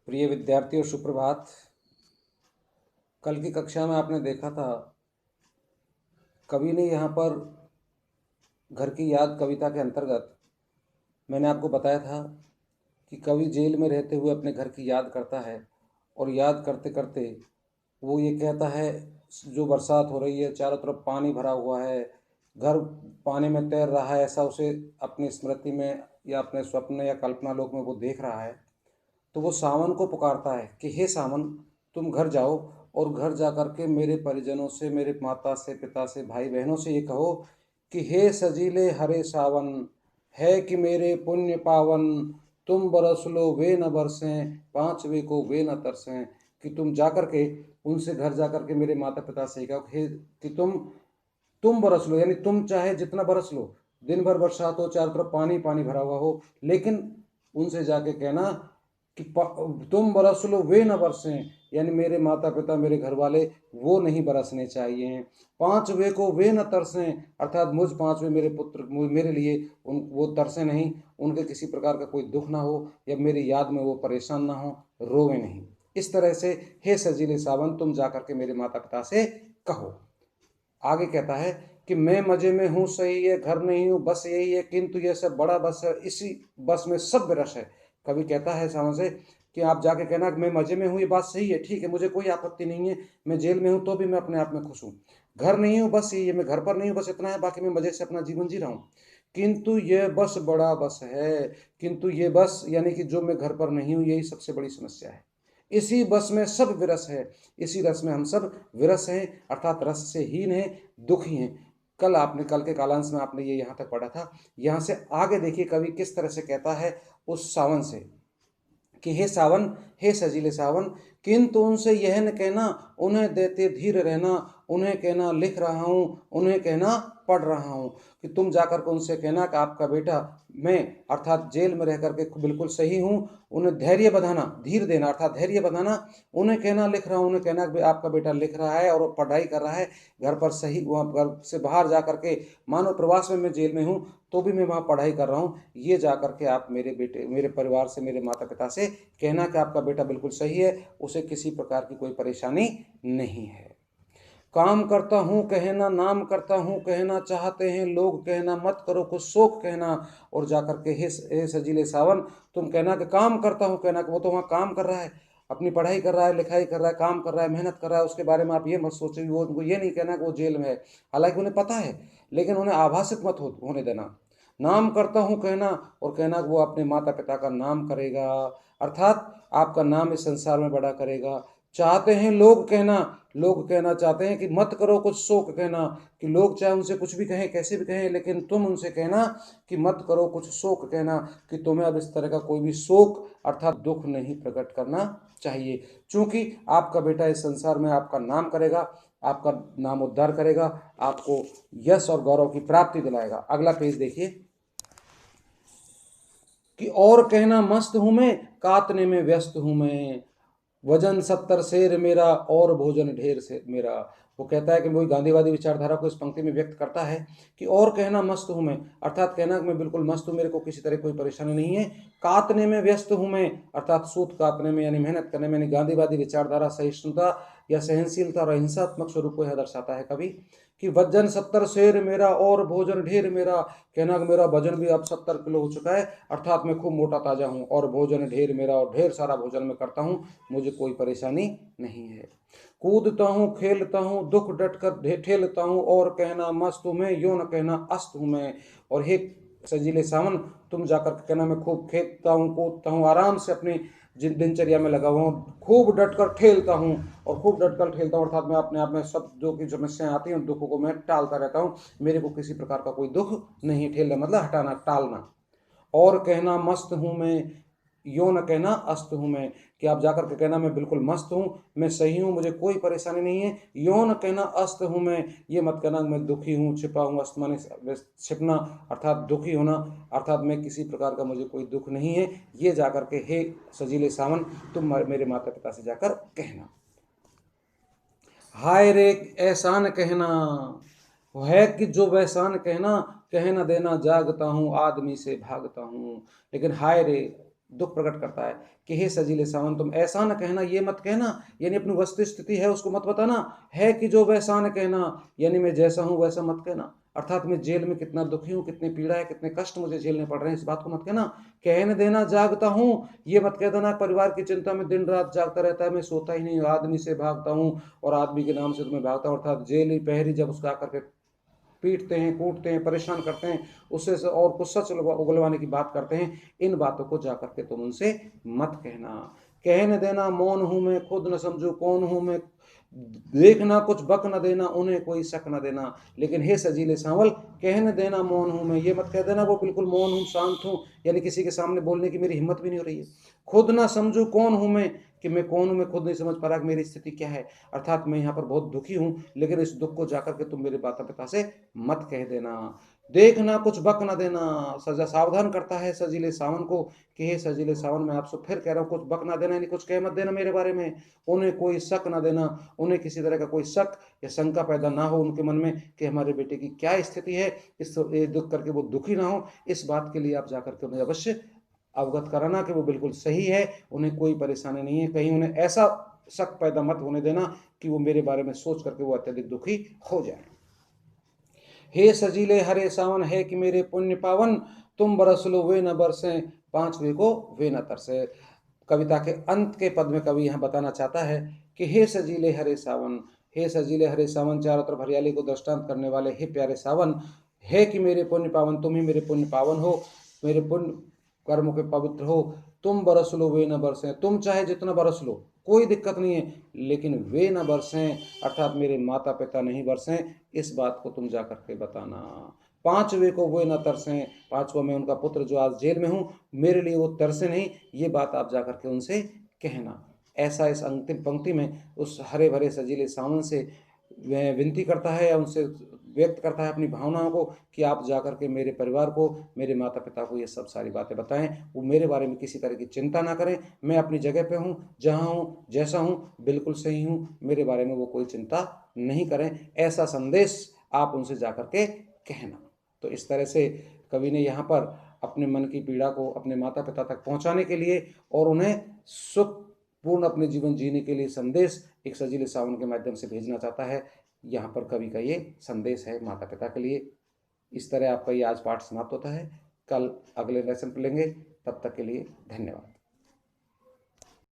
प्रिय विद्यार्थियों, सुप्रभात। कल की कक्षा में आपने देखा था, कवि ने यहाँ पर घर की याद कविता के अंतर्गत मैंने आपको बताया था कि कवि जेल में रहते हुए अपने घर की याद करता है और याद करते करते वो ये कहता है, जो बरसात हो रही है, चारों तरफ पानी भरा हुआ है, घर पानी में तैर रहा है, ऐसा उसे अपनी स्मृति में या अपने स्वप्न या कल्पना लोक में वो देख रहा है। तो वो सावन को पुकारता है कि हे सावन, तुम घर जाओ और घर जा कर के मेरे परिजनों से, मेरे माता से, पिता से, भाई बहनों से ये कहो कि हे सजीले हरे सावन, है कि मेरे पुण्य पावन, तुम बरस लो वे न बरसें, पांचवे को वे न तरसें। कि तुम जा कर के उनसे घर जा कर के मेरे माता पिता से कहो हे कि तुम बरस लो, यानी तुम चाहे जितना बरस लो, दिन भर बरसात हो, चारों तरफ पानी पानी भरा हुआ हो, लेकिन उनसे जाके कहना कि तुम बरस लो वे न बरसें, यानी मेरे माता पिता, मेरे घर वाले, वो नहीं बरसने चाहिए। पांचवे को वे न तरसें, अर्थात मुझ पांचवे मेरे पुत्र मेरे लिए वो तरसे नहीं, उनके किसी प्रकार का कोई दुख ना हो या मेरी याद में वो परेशान ना हो, रोवे नहीं। इस तरह से हे सजीले सावन, तुम जाकर के मेरे माता पिता से कहो। आगे कहता है कि मैं मजे में हूँ सही है, घर नहीं हूँ बस यही है, किंतु यह सब बड़ा बस है, इसी बस में सब रस है। कवि कहता है सावन से कि आप जाके कहना कि मैं मजे में हूँ, ये बात सही है, ठीक है, मुझे कोई आपत्ति नहीं है, मैं जेल में हूँ तो भी मैं अपने आप में खुश हूँ। घर नहीं हूँ बस यही है, मैं घर पर नहीं हूँ बस इतना है, बाकी मैं मजे से अपना जीवन जी रहा हूँ। किंतु यह बस बड़ा बस है, किंतु ये बस यानी कि जो मैं घर पर नहीं हूँ, यही सबसे बड़ी समस्या है। इसी बस में सब विरस है, इसी रस में हम सब विरस हैं, अर्थात रस से हीन है, दुखी हैं। कल के कालांश में आपने ये यहाँ तक पढ़ा था। यहाँ से आगे देखिए कवि किस तरह से कहता है उस सावन से कि हे सावन, हे सजीले सावन, किंतु उनसे यह न कहना उन्हें देते धीर रहना, उन्हें कहना लिख रहा हूँ, उन्हें कहना पढ़ रहा हूँ। कि तुम जाकर के उनसे कहना कि आपका बेटा, मैं अर्थात जेल में रह करके बिल्कुल सही हूँ, उन्हें धैर्य बधाना, धीर देना अर्थात धैर्य बधाना, उन्हें कहना लिख रहा हूँ, उन्हें कहना कि आपका बेटा लिख रहा है और पढ़ाई कर रहा है, घर पर सही, वहाँ घर से बाहर जा करके, मानो प्रवास में मैं जेल में हूँ तो भी मैं वहाँ पढ़ाई कर रहा हूँ, ये जा करके आप मेरे बेटे, मेरे परिवार से, मेरे माता पिता से कहना कि आपका बेटा बिल्कुल सही है, उसे किसी प्रकार की कोई परेशानी नहीं है। काम करता हूँ कहना, नाम करता हूँ कहना, चाहते हैं लोग कहना, मत करो कुछ शोक कहना। और जाकर के हे सजीले सावन, तुम कहना कि काम करता हूँ कहना, कि वो तो वहाँ काम कर रहा है, अपनी पढ़ाई कर रहा है, लिखाई कर रहा है, काम कर रहा है, मेहनत कर रहा है, उसके बारे में आप ये मत सोचो, वो उनको ये नहीं कहना कि वो जेल में है, हालांकि उन्हें पता है, लेकिन उन्हें आभासित मत होने देना। नाम करता हूँ कहना, और कहना कि वो अपने माता पिता का नाम करेगा, अर्थात आपका नाम इस संसार में बड़ा करेगा। चाहते हैं लोग कहना, लोग कहना चाहते हैं कि मत करो कुछ शोक कहना, कि लोग चाहे उनसे कुछ भी कहें, कैसे भी कहें, लेकिन तुम उनसे कहना कि मत करो कुछ शोक कहना, कि तुम्हें अब इस तरह का कोई भी शोक अर्थात दुख नहीं प्रकट करना चाहिए, क्योंकि आपका बेटा इस संसार में आपका नाम करेगा, आपका नाम उद्धार करेगा, आपको यश और गौरव की प्राप्ति दिलाएगा। अगला पेज देखिए कि और कहना मस्त हूं मैं, कातने में व्यस्त हूं मैं, वजन 70 शेर मेरा और भोजन ढेर से मेरा। वो कहता है कि वही गांधीवादी विचारधारा को इस पंक्ति में व्यक्त करता है कि और कहना मस्त हूं मैं, अर्थात कहना कि मैं बिल्कुल मस्त हूं, मेरे को किसी तरह कोई परेशानी नहीं है। कातने में व्यस्त हूं मैं, अर्थात सूत कातने में यानी मेहनत करने में, यानी गांधीवादी विचारधारा सहिष्णुता या सहनशीलता और अहिंसात्मक स्वरूप को यह दर्शाता है कवि। कि वजन 70 शेर मेरा और भोजन ढेर मेरा, कहना कि मेरा वजन भी अब 70 किलो हो चुका है, अर्थात मैं खूब मोटा ताजा हूँ, और भोजन ढेर मेरा, और ढेर सारा भोजन मैं करता हूँ, मुझे कोई परेशानी नहीं है। कूदता हूँ खेलता हूँ दुख डट कर ठेलता हूँ, और कहना मस्त हूँ मैं, यो न कहना अस्त हूँ मैं। और हे सजीले सावन, तुम जाकर कहना मैं खूब खेलता हूँ, कूदता हूँ, आराम से अपनी दिनचर्या में लगा हुआ हूँ, खूब डटकर ठेलता हूँ, और खूब डटकर ठेलता हूँ अर्थात मैं अपने आप में सब जो की समस्याएं आती हैं, दुखों को मैं टालता रहता हूँ, मेरे को किसी प्रकार का कोई दुख नहीं। ठेलना मतलब हटाना, टालना। और कहना मस्त हूँ मैं, यो न कहना अस्त हूँ मैं, कि आप जाकर के कहना मैं बिल्कुल मस्त हूँ, मैं सही हूँ, मुझे कोई परेशानी नहीं है। यो न कहना अस्त हूँ मैं, ये मत कहना मैं दुखी हूँ, छिपा हूँ, अस्त माने छिपना अर्थात दुखी होना, अर्थात मैं किसी प्रकार का मुझे कोई दुख नहीं है। ये जाकर के हे सजीले सावन, तुम मेरे माता पिता से जाकर कहना। हाय रे एहसान कहना, है कि जो वहसान कहना, कह न देना जागता हूँ, आदमी से भागता हूँ। लेकिन हाय रे, दुख प्रकट करता है कि हे सजीले सावन, तुम ऐसा न कहना, ये मत कहना, यानी अपनी वस्तु स्थिति है उसको मत बताना, है कि जो वैसा न कहना, यानी मैं जैसा हूं वैसा मत कहना, अर्थात मैं जेल में कितना दुखी हूं, कितनी पीड़ा है, कितने कष्ट मुझे झेलने पड़ रहे हैं, इस बात को मत कहना। कहने देना जागता हूं, ये मत कह देना परिवार की चिंता में दिन रात जागता रहता है, मैं सोता ही नहीं, आदमी से भागता हूं और आदमी के नाम से तुम्हें भागता हूं, अर्थात जेल ही पहरी जब उसका आकर के पीटते हैं, कूटते हैं, परेशान करते हैं, उससे और कुछ सच उगलवाने की बात करते हैं, इन बातों को जाकर के तुम उनसे मत कहना। कहने देना मौन हूं मैं, खुद न समझू कौन हूं मैं, देखना कुछ बक न देना, उन्हें कोई शक न देना। लेकिन हे सजीले सांवल, कहने देना मौन हूं मैं, ये मत कह देना वो बिल्कुल मौन हूं, शांत हूं, यानी किसी के सामने बोलने की मेरी हिम्मत भी नहीं हो रही है। खुद ना समझू कौन हूं मैं, कि मैं कौन हूं, मैं खुद नहीं समझ पा रहा कि मेरी स्थिति क्या है, अर्थात मैं यहाँ पर बहुत दुखी हूं, लेकिन इस दुख को जाकर के तुम मेरे माता पिता से मत कह देना। देखना कुछ बक न देना, सजा सावधान करता है सजीले सावन को कि हे सजीले सावन, मैं आपसे फिर कह रहा हूँ, कुछ बक ना देना, यानी कुछ कह मत देना मेरे बारे में, उन्हें कोई शक ना देना, उन्हें किसी तरह का कोई शक या शंका पैदा ना हो उनके मन में कि हमारे बेटे की क्या स्थिति है, इस दुख करके वो दुखी ना हो, इस बात के लिए आप जाकर के उन्हें अवश्य अवगत कराना कि वो बिल्कुल सही है, उन्हें कोई परेशानी नहीं है, कहीं उन्हें ऐसा शक पैदा मत होने देना कि वो मेरे बारे में सोच करके वो अत्यधिक दुखी हो जाए। हे सजीले हरे सावन, है कि मेरे पुण्य पावन, तुम बरस लो वे न बरसे, पांचवे को वे न तरसे। कविता के अंत के पद में कवि यहाँ बताना चाहता है कि हे सजीले हरे सावन, हे सजीले हरे सावन, चारों तरफ हरियाली को दृष्टांत करने वाले हे प्यारे सावन, है कि मेरे पुण्य पावन, तुम ही मेरे पुण्य पावन हो, मेरे पुण्य कर्मों के पवित्र हो, तुम बरस लो वे न बरसें, तुम चाहे जितना बरस लो कोई दिक्कत नहीं है, लेकिन वे न बरसें, अर्थात मेरे माता पिता नहीं बरसें, इस बात को तुम जाकर के बताना। पांचवे को वे न तरसें, पांचवा मैं उनका पुत्र जो आज जेल में हूं, मेरे लिए वो तरसे नहीं, ये बात आप जाकर के उनसे कहना। ऐसा इस अंतिम पंक्ति में उस हरे भरे सजीले सावन से विनती करता है या उनसे व्यक्त करता है अपनी भावनाओं को कि आप जाकर के मेरे परिवार को, मेरे माता पिता को ये सब सारी बातें बताएं, वो मेरे बारे में किसी तरह की चिंता ना करें, मैं अपनी जगह पे हूँ, जहाँ हूँ, जैसा हूँ, बिल्कुल सही हूँ, मेरे बारे में वो कोई चिंता नहीं करें, ऐसा संदेश आप उनसे जाकर के कहना। तो इस तरह से कवि ने यहाँ पर अपने मन की पीड़ा को अपने माता पिता तक पहुँचाने के लिए और उन्हें सुखपूर्ण अपने जीवन जीने के लिए संदेश एक सजीले सावन के माध्यम से भेजना चाहता है। यहाँ पर कवि का ये संदेश है माता पिता के लिए। इस तरह आपका ये आज पाठ समाप्त होता है। कल अगले लेसन पर लेंगे, तब तक के लिए धन्यवाद।